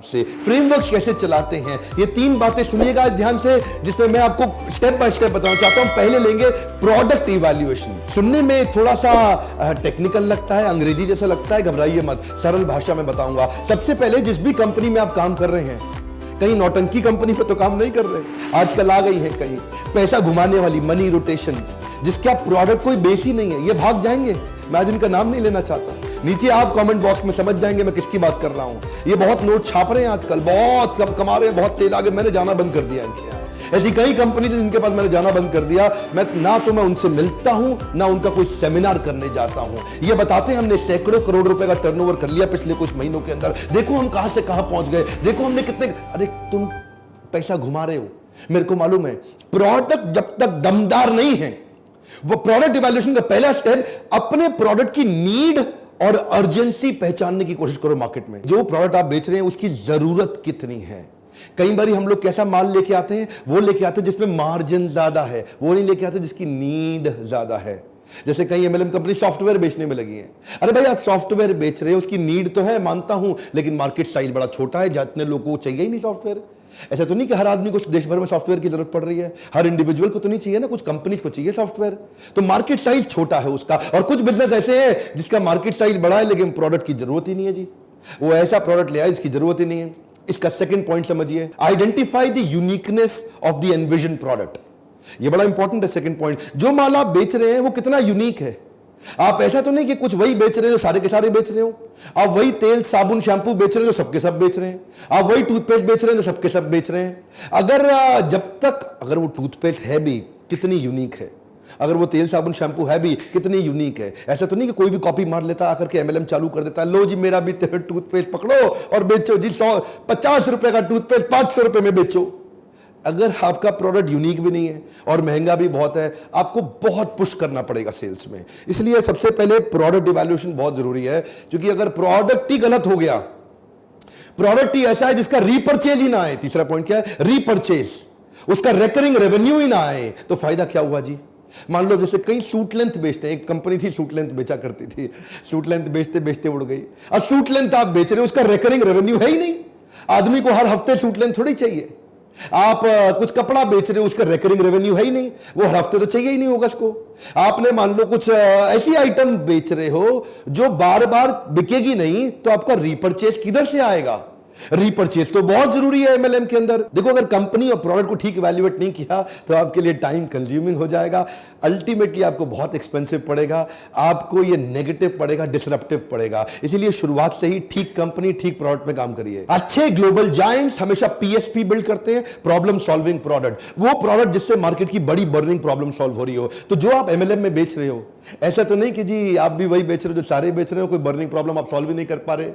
से फ्रेमवर्क कैसे चलाते हैं, ये तीन बातें सुनिएगा ध्यान से, जिसमें मैं आपको स्टेप बाय स्टेप बताना चाहता हूं। पहले लेंगे प्रोडक्ट इवैल्यूएशन। सुनने में थोड़ा सा टेक्निकल लगता है, अंग्रेजी जैसा लगता है, घबराइए मत, सरल भाषा में बताऊंगा। सबसे पहले जिस भी कंपनी में आप काम कर रहे हैं, कहीं नौटंकी कंपनी पे तो काम नहीं कर रहे, आजकल आ गई है कहीं पैसा घुमाने वाली मनी रोटेशन, जिसके आप प्रोडक्ट कोई बेच ही नहीं है, ये भाग जाएंगे। मैं आज इनका नाम नहीं लेना चाहता, नीचे आप कमेंट बॉक्स में समझ जाएंगे मैं किसकी बात कर रहा हूं। ये बहुत नोट छाप रहे हैं आजकल, बहुत कम कमा रहे हैं, बहुत तेज आगे। मैंने जाना बंद कर दिया इनके यहाँ। ऐसी कई कंपनी थी जिनके पास मैंने जाना बंद कर दिया। मैं ना तो मैं उनसे मिलता हूं, ना उनका कोई सेमिनार करने जाता हूं। ये बताते हैं हमने सैकड़ों करोड़ रुपए का टर्नओवर कर लिया पिछले कुछ महीनों के अंदर, देखो हम कहां से कहां पहुंच गए, देखो हमने कितने। अरे तुम पैसा घुमा रहे हो, मेरे को मालूम है। प्रोडक्ट जब तक दमदार नहीं है, वो प्रोडक्ट इवैल्यूएशन का पहला स्टेप अपने प्रोडक्ट की नीड और अर्जेंसी पहचानने की कोशिश करो मार्केट में। जो प्रोडक्ट आप बेच रहे हैं उसकी जरूरत कितनी है। कई बार हम लोग कैसा माल लेके आते हैं, वो लेके आते हैं जिसमें मार्जिन ज्यादा है, वो नहीं लेके आते जिसकी नीड ज्यादा है। जैसे कई एमएलएम कंपनी सॉफ्टवेयर बेचने में लगी है। अरे भाई आप सॉफ्टवेयर बेच रहे हो, उसकी नीड तो है, मानता हूं, लेकिन मार्केट साइज बड़ा छोटा है, जितने लोगों को चाहिए ही नहीं सॉफ्टवेयर। ऐसा तो नहीं कि हर आदमी को देश भर में सॉफ्टवेयर की जरूरत पड़ रही है, हर इंडिविजुअल को तो नहीं चाहिए ना, कुछ कंपनीज को चाहिए सॉफ्टवेयर। तो मार्केट साइज छोटा है उसका। और कुछ बिजनेस ऐसे हैं जिसका मार्केट साइज बड़ा है लेकिन प्रोडक्ट की जरूरत ही नहीं है जी, वो ऐसा प्रोडक्ट ले आए जिसकी जरूरत ही नहीं है। इसका सेकंड पॉइंट समझिए, identify the uniqueness of the envision product. ये बड़ा इंपॉर्टेंट है सेकंड पॉइंट। जो माल आप बेच रहे हैं वो कितना यूनिक है। आप ऐसा तो नहीं कि कुछ वही बेच रहे हो सारे के सारे बेच रहे हो। आप वही तेल साबुन शैंपू बेच रहे हो जो सबके सब बेच रहे हैं, आप वही टूथपेस्ट बेच रहे हैं जो सबके सब बेच रहे हैं। अगर वो टूथपेस्ट है भी कितनी यूनिक है, अगर वो तेल साबुन शैंपू है भी कितनी यूनिक है। ऐसा तो नहीं कि कोई भी कॉपी मार लेता आकर के एमएलएम चालू कर देता, लो जी मेरा भी टूथपेस्ट पकड़ो और बेचो जी, 150 रुपए का टूथपेस्ट 500 रुपए में बेचो। अगर आपका प्रोडक्ट यूनिक भी नहीं है और महंगा भी बहुत है, आपको बहुत पुश करना पड़ेगा सेल्स में। इसलिए सबसे पहले प्रोडक्ट इवैल्यूएशन बहुत जरूरी है, क्योंकि अगर प्रोडक्ट ही गलत हो गया, प्रोडक्ट ही ऐसा है जिसका रीपर्चेज ही ना आए, तीसरा पॉइंट क्या है, रीपर्चेज, उसका रेकरिंग रेवेन्यू ही ना आए, तो फायदा क्या हुआ जी। मान लो जैसे कई सूट लेंथ बेचते हैं, एक कंपनी थी सूट लेंथ बेचा करती थी, सूट लेंथ बेचते बेचते उड़ गई। अब सूट लेंथ आप बेच रहे हो, उसका रेकरिंग रेवेन्यू है ही नहीं। आदमी को हर हफ्ते सूट लेंथ थोड़ी चाहिए। आप कुछ कपड़ा बेच रहे हो, उसका रेकरिंग रेवेन्यू है ही नहीं, वो हर हफ्ते तो चाहिए ही नहीं होगा उसको। आपने मान लो कुछ ऐसी आइटम बेच रहे हो जो बार बार बिकेगी नहीं, तो आपका रीपर्चेज किधर से आएगा। रीपर्चेज तो बहुत जरूरी है एमएलएम के अंदर। देखो अगर कंपनी और प्रोडक्ट को ठीक इवैल्यूएट नहीं किया तो आपके लिए टाइम कंज्यूमिंग हो जाएगा, अल्टीमेटली आपको बहुत एक्सपेंसिव पड़ेगा, आपको ये नेगेटिव पड़ेगा, डिसरप्टिव पड़ेगा। इसीलिए शुरुआत से ही ठीक कंपनी ठीक प्रोडक्ट पे काम करिए। अच्छे ग्लोबल जायंट्स हमेशा पीएसपी बिल्ड करते हैं, प्रॉब्लम सॉल्विंग प्रोडक्ट, वो प्रोडक्ट जिससे मार्केट की बड़ी बर्निंग प्रॉब्लम सॉल्व हो रही हो। तो जो आप एमएलएम में बेच रहे हो, ऐसा तो नहीं कि जी आप भी वही बेच रहे हो जो सारे बेच रहे हो, कोई बर्निंग प्रॉब्लम आप सॉल्व ही नहीं कर पा रहे।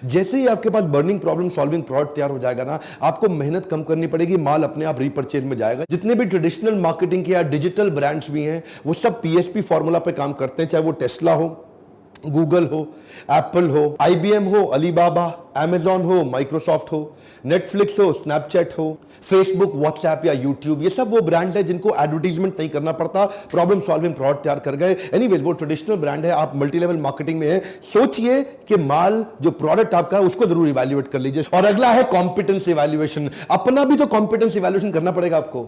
जैसे ही आपके पास बर्निंग प्रॉब्लम सॉल्विंग प्रोडक्ट तैयार हो जाएगा ना, आपको मेहनत कम करनी पड़ेगी, माल अपने आप रीपर्चेज में जाएगा। जितने भी ट्रेडिशनल मार्केटिंग के या डिजिटल ब्रांड्स भी हैं, वो सब पीएसपी फॉर्मूला पे काम करते हैं, चाहे वो टेस्ला हो, गूगल हो, एप्पल हो, आईबीएम हो, अलीबाबा, अमेजॉन हो, माइक्रोसॉफ्ट हो, नेटफ्लिक्स हो, स्नैपचैट हो, फेसबुक, व्हाट्सएप या यूट्यूब, ये सब वो ब्रांड है जिनको एडवर्टीजमेंट नहीं करना पड़ता, प्रॉब्लम सॉल्विंग प्रोडक्ट तैयार कर गए। एनीवेज वो ट्रेडिशनल ब्रांड है, आप मल्टी लेवल मार्केटिंग में है। सोचिए कि माल जो प्रोडक्ट आपका है उसको जरूर इवैल्यूएट कर लीजिए। और अगला है कॉम्पिटेंस इवैल्यूएशन। अपना भी तो कॉम्पिटेंस इवैल्यूएशन करना पड़ेगा आपको।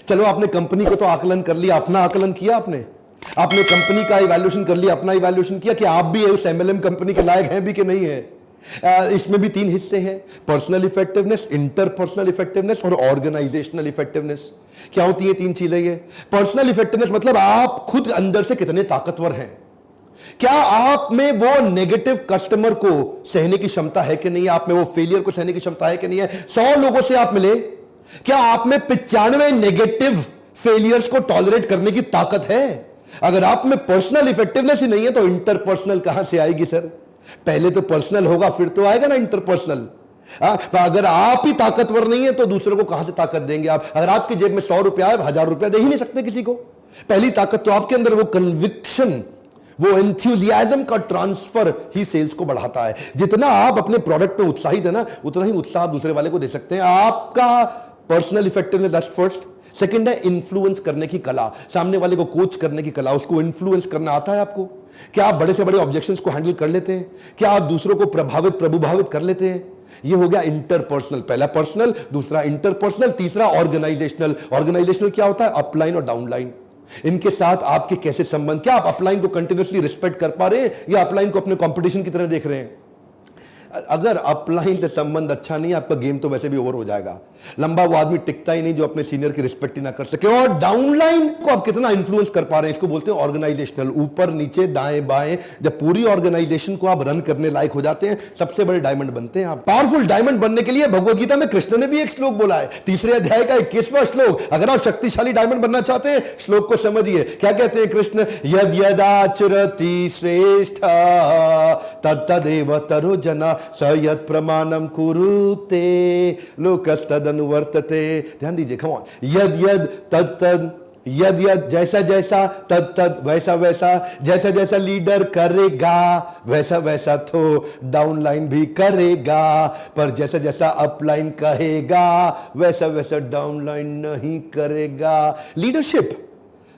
चलो आपने कंपनी को तो आकलन कर लिया, अपना आकलन किया आपने कंपनी का इवैल्यूएशन कर लिया, अपना इवैल्यूएशन किया कि आप भी उस एमएलएम कंपनी के लायक हैं भी कि नहीं है। इसमें भी तीन हिस्से हैं, पर्सनल इफेक्टिवनेस, इंटरपर्सनल इफेक्टिवनेस और ऑर्गेनाइजेशनल इफेक्टिवनेस। क्या होती है तीन चीजें ये। पर्सनल इफेक्टिवनेस मतलब आप खुद अंदर से कितने ताकतवर हैं, क्या आप में वो नेगेटिव कस्टमर को सहने की क्षमता है कि नहीं है, आप में वो फेलियर को सहने की क्षमता है कि नहीं है। 100 लोगों से आप मिले, क्या आप में 95 नेगेटिव फेलियर्स को टॉलरेट करने की ताकत है। अगर आप में पर्सनल इफेक्टिवनेस ही नहीं है तो इंटरपर्सनल कहां से आएगी सर। पहले तो पर्सनल होगा फिर तो आएगा ना इंटरपर्सनल। अगर आप ही ताकतवर नहीं है तो दूसरों को कहां से ताकत देंगे आप। अगर आपकी जेब में 100 रुपया है, 1000 रुपया दे ही नहीं सकते किसी को। पहली ताकत तो आपके अंदर वो कन्विक्शन, वो एंथुसियाज्म का ट्रांसफर ही सेल्स को बढ़ाता है। जितना आप अपने प्रोडक्ट पे उत्साहित है ना, उतना ही उत्साह आप दूसरे वाले को दे सकते हैं। आपका personal effectiveness that's first. Second है इन्फ्लुएंस करने की कला, सामने वाले को कोच करने की कला, उसको इन्फ्लुएंस करना आता है आपको? क्या आप बड़े से बड़े ऑब्जेक्शंस को हैंडल कर लेते हैं? क्या आप दूसरों को प्रभावित कर लेते हैं? ये हो गया इंटरपर्सनल, पहला पर्सनल, दूसरा इंटरपर्सनल, तीसरा ऑर्गेनाइजेशनल। ऑर्गेनाइजेशनल क्या होता है? अपलाइन और डाउनलाइन, इनके साथ आपके कैसे संबंध, क्या आप अपलाइन को कंटिन्यूअसली रिस्पेक्ट कर पा रहे हैं या अपलाइन को अपने कंपटीशन की तरह देख रहे हैं? अगर अपलाइन से संबंध अच्छा नहीं है, आपका गेम तो वैसे भी ओवर हो जाएगा। लंबा वो आदमी टिकता ही नहीं जो अपने सीनियर की रिस्पेक्ट ही ना कर सके। और डाउनलाइन को आप कितना इन्फ्लुएंस कर पा रहे हैं, इसको बोलते हैं ऑर्गेनाइजेशनल, ऊपर नीचे दाएं बाएं। जब पूरी ऑर्गेनाइजेशन को आप रन करने लायक हो जाते हैं, सबसे बड़े डायमंड बनते हैं आप। पावरफुल डायमंड बनने के लिए भगवद गीता में कृष्ण ने भी एक श्लोक बोला है, 3 अध्याय का 21वां श्लोक। अगर आप शक्तिशाली डायमंड बनना चाहते हैं, श्लोक को समझिए। क्या कहते हैं कृष्ण? यद यदाचरति श्रेष्ठ तत्तदेव तरो जना स यत् प्रमाणम कुरुते लोकस्तदनुवर्तते। ध्यान दीजिए, कम ऑन। यद यद तत्तद, यद यद जैसा जैसा, तद तद वैसा वैसा, जैसा जैसा लीडर करेगा वैसा वैसा तो डाउनलाइन भी करेगा, पर जैसा जैसा अपलाइन कहेगा वैसा वैसा डाउनलाइन नहीं करेगा। लीडरशिप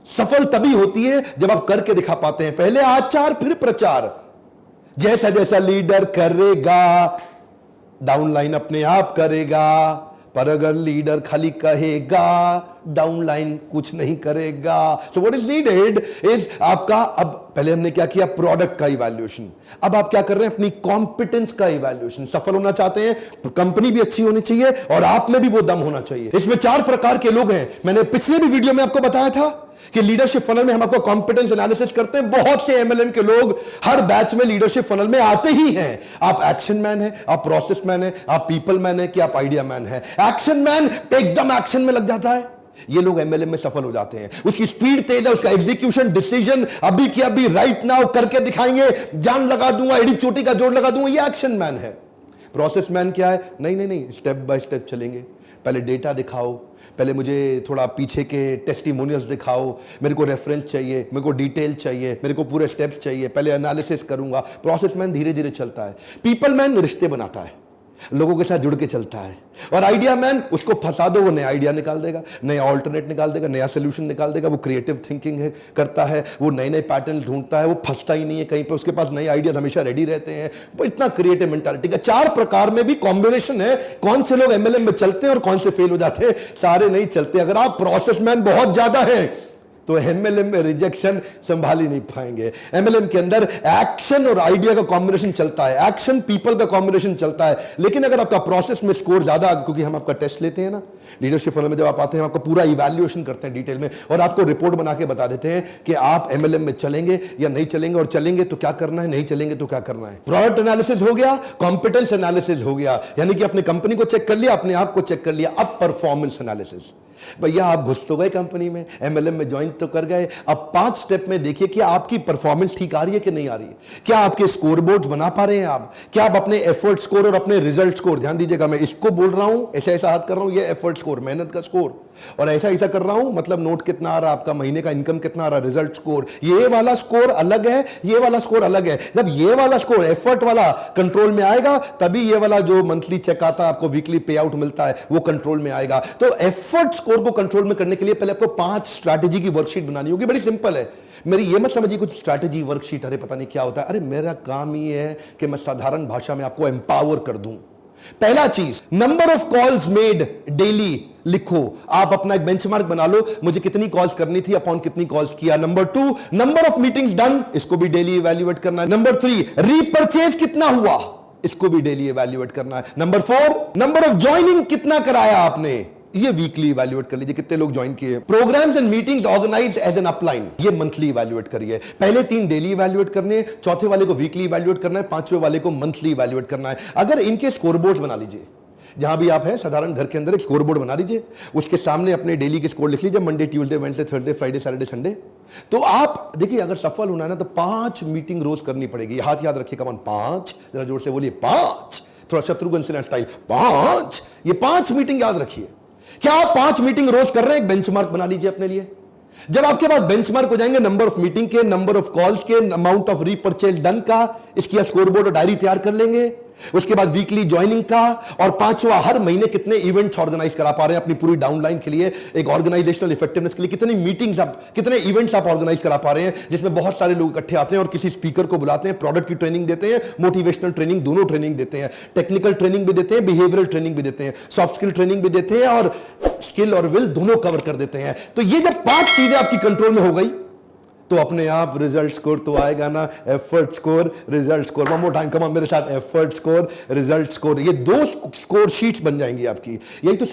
सफल तभी होती है जब आप करके दिखा पाते हैं। पहले आचार फिर प्रचार। जैसा जैसा लीडर करेगा डाउनलाइन अपने आप करेगा, पर अगर लीडर खाली कहेगा डाउनलाइन कुछ नहीं करेगा। So what is needed is आपका, अब पहले हमने क्या किया? प्रोडक्ट का इवैल्यूएशन। अब आप क्या कर रहे हैं? अपनी कॉम्पिटेंस का इवैल्यूएशन। सफल होना चाहते हैं तो कंपनी भी अच्छी होनी चाहिए और आप में भी वो दम होना चाहिए। इसमें 4 प्रकार के लोग हैं। मैंने पिछले भी वीडियो में आपको बताया था कि लीडरशिप फनल में हम आपको कॉम्पिटेंस एनालिसिस करते हैं। बहुत से एमएलएम के लोग हर बैच में लीडरशिप फनल में आते ही हैं। आप एक्शन मैन है, आप प्रोसेस मैन है, आप पीपल मैन है, कि आप आइडिया मैन है। एक्शन मैन एकदम एक्शन में लग जाता है, ये लोग एमएलएम में सफल हो जाते हैं। उसकी स्पीड तेज है, उसका एग्जीक्यूशन डिसीजन अभी की अभी राइट नाउ करके दिखाएंगे, जान लगा दूंगा, एड़ी चोटी का जोड़ लगा दूंगा, ये एक्शन मैन है। प्रोसेस मैन क्या है? नहीं नहीं नहीं, स्टेप बाय स्टेप चलेंगे। पहले डेटा दिखाओ, पहले मुझे थोड़ा पीछे के टेस्टिमोनियल्स दिखाओ, मेरे को रेफरेंस चाहिए, मेरे को डिटेल चाहिए, मेरे को पूरे स्टेप्स चाहिए, पहले एनालिसिस करूंगा। प्रोसेस मैन धीरे धीरे चलता है। पीपल मैन रिश्ते बनाता है, लोगों के साथ जुड़ के चलता है। और आइडिया मैन, उसको फंसा दो, वो नया आइडिया निकाल देगा, नया ऑल्टरनेट निकाल देगा, नया सोल्यूशन निकाल देगा। वो क्रिएटिव थिंकिंग है, करता है, वो नए नए पैटर्न ढूंढता है, वो फंसता ही नहीं है कहीं पे, उसके पास नए आइडिया हमेशा रेडी रहते हैं। वो इतना क्रिएटिव मेंटालिटी का 4 प्रकार में भी कॉम्बिनेशन है। कौन से लोग एमएलएम में चलते हैं और कौन से फेल हो जाते हैं? सारे नहीं चलते। अगर आप प्रोसेस मैन बहुत ज्यादा है तो एमएलएम में रिजेक्शन संभाल ही नहीं पाएंगे। एमएलएम के अंदर एक्शन और आइडिया का कॉम्बिनेशन चलता है, एक्शन पीपल का कॉम्बिनेशन चलता है। लेकिन अगर आपका प्रोसेस में स्कोर ज्यादा, क्योंकि हम आपका टेस्ट लेते हैं ना लीडरशिप फनल में, जब आप आते हैं आपका पूरा इवैल्यूएशन करते हैं डिटेल में और आपको रिपोर्ट बना के बता देते हैं कि आप एमएलएम में चलेंगे या नहीं चलेंगे, और चलेंगे तो क्या करना है, नहीं चलेंगे तो क्या करना है। प्रोडक्ट एनालिसिस हो गया, कॉम्पिटेंस एनालिसिस हो गया, यानी कि अपनी कंपनी को चेक कर लिया, अपने आप को चेक कर लिया। अब परफॉर्मेंस एनालिसिस। भैया आप घुस तो गए कंपनी में, एमएलएम में ज्वाइन तो कर गए, अब 5 स्टेप में देखिए कि आपकी परफॉर्मेंस ठीक आ रही है कि नहीं आ रही है। क्या आपके स्कोर बोर्ड बना पा रहे हैं आप? क्या आप अपने एफर्ट स्कोर और अपने रिजल्ट स्कोर, ध्यान दीजिएगा, मैं इसको बोल रहा हूं, ऐसा ऐसा हाथ कर रहा हूं, ये एफर्ट स्कोर, मेहनत का स्कोर, और ऐसा ऐसा कर रहा हूं मतलब नोट कितना आ रहा है आपका, महीने का इनकम कितना आ रहा है, रिजल्ट स्कोर। ये वाला स्कोर अलग है, ये वाला स्कोर अलग है। जब ये वाला स्कोर एफर्ट वाला कंट्रोल में आएगा, तभी ये वाला जो मंथली चेक आता है, आपको वीकली पे आउट मिलता है, वो कंट्रोल में आएगा। तो एफर्ट स्कोर को कंट्रोल में करने के लिए पहले आपको 5 स्ट्रैटेजी की वर्कशीट बनानी होगी। बड़ी सिंपल है। मेरी ये मत समझिए कुछ स्ट्रैटेजी वर्कशीट, अरे पता नहीं क्या होता है। अरे मेरा काम ये है कि मैं साधारण भाषा में आपको एम्पावर कर दूं। पहला चीज, number of calls made daily लिखो। आप अपना एक बेंचमार्क बना लो, मुझे कितनी कॉल्स करनी थी, अपॉन कितनी कॉल्स किया। Number 2, number of meetings done, इसको भी डेली इवैल्यूएट करना है। नंबर 3, रीपरचेज कितना हुआ, इसको भी डेली इवैल्यूएट करना है। नंबर 4, नंबर ऑफ ज्वाइनिंग कितना कराया आपने, ये वीकली इवैल्यूएट कर लीजिए, कितने लोग ज्वाइन किए। Programs and meetings organized as an upline, ये मंथली इवैल्यूएट करिए। पहले 3 डेली इवैल्यूएट करने, चौथे वाले को वीकली इवैल्यूएट करना है, 5वें वाले को मंथली इवैल्यूएट करना है। अगर इनके स्कोरबोर्ड बना लीजिए, जहां भी आप हैं साधारण घर के अंदर एक स्कोर बोर्ड बना लीजिए, उसके सामने अपने डेली के स्कोर लिख लीजिए, Monday, Tuesday, Wednesday, Thursday, Friday, Saturday, Sunday. तो आप देखिए, अगर सफल होना है ना तो 5 मीटिंग रोज करनी पड़ेगी। हाथ याद रखिए, कमान 5, जरा जोर से बोलिए 5, थोड़ा शत्रुघ्न सिन्हा स्टाइल 5। ये 5 मीटिंग याद रखिए। क्या आप 5 मीटिंग रोज कर रहे हैं? एक बेंचमार्क बना लीजिए अपने लिए। जब आपके पास बेंचमार्क हो जाएंगे नंबर ऑफ मीटिंग के, नंबर ऑफ कॉल्स के, अमाउंट ऑफ रीपरचेज डन का, इसकी स्कोर बोर्ड और डायरी तैयार कर लेंगे, उसके बाद वीकली ज्वाइनिंग का, और पांचवा हर महीने कितने इवेंट्स ऑर्गेनाइज करा पा रहे हैं अपनी पूरी डाउनलाइन के लिए, एक ऑर्गेनाइजेशनल इफेक्टिवनेस के लिए कितनी मीटिंग्स आप, कितने इवेंट्स आप ऑर्गेनाइज करा पा रहे हैं जिसमें बहुत सारे लोग इकट्ठे आते हैं और किसी स्पीकर को बुलाते हैं, प्रोडक्ट की ट्रेनिंग देते हैं, मोटिवेशनल ट्रेनिंग, दोनों ट्रेनिंग देते हैं, टेक्निकल ट्रेनिंग भी देते हैं, बिहेवियरल ट्रेनिंग भी देते हैं, सॉफ्ट स्किल ट्रेनिंग भी देते हैं, और स्किल और विल दोनों कवर कर देते हैं। तो ये जब 5 चीजें आपकी कंट्रोल में हो गई तो अपने आप रिजल्ट स्कोर तो आएगा ना, effort score, result score. One more time, come on मेरे साथ, एफर्ट स्कोर, रिजल्ट स्कोर, ये 2 स्कोर शीट्स बन जाएंगी आपकी। यही तो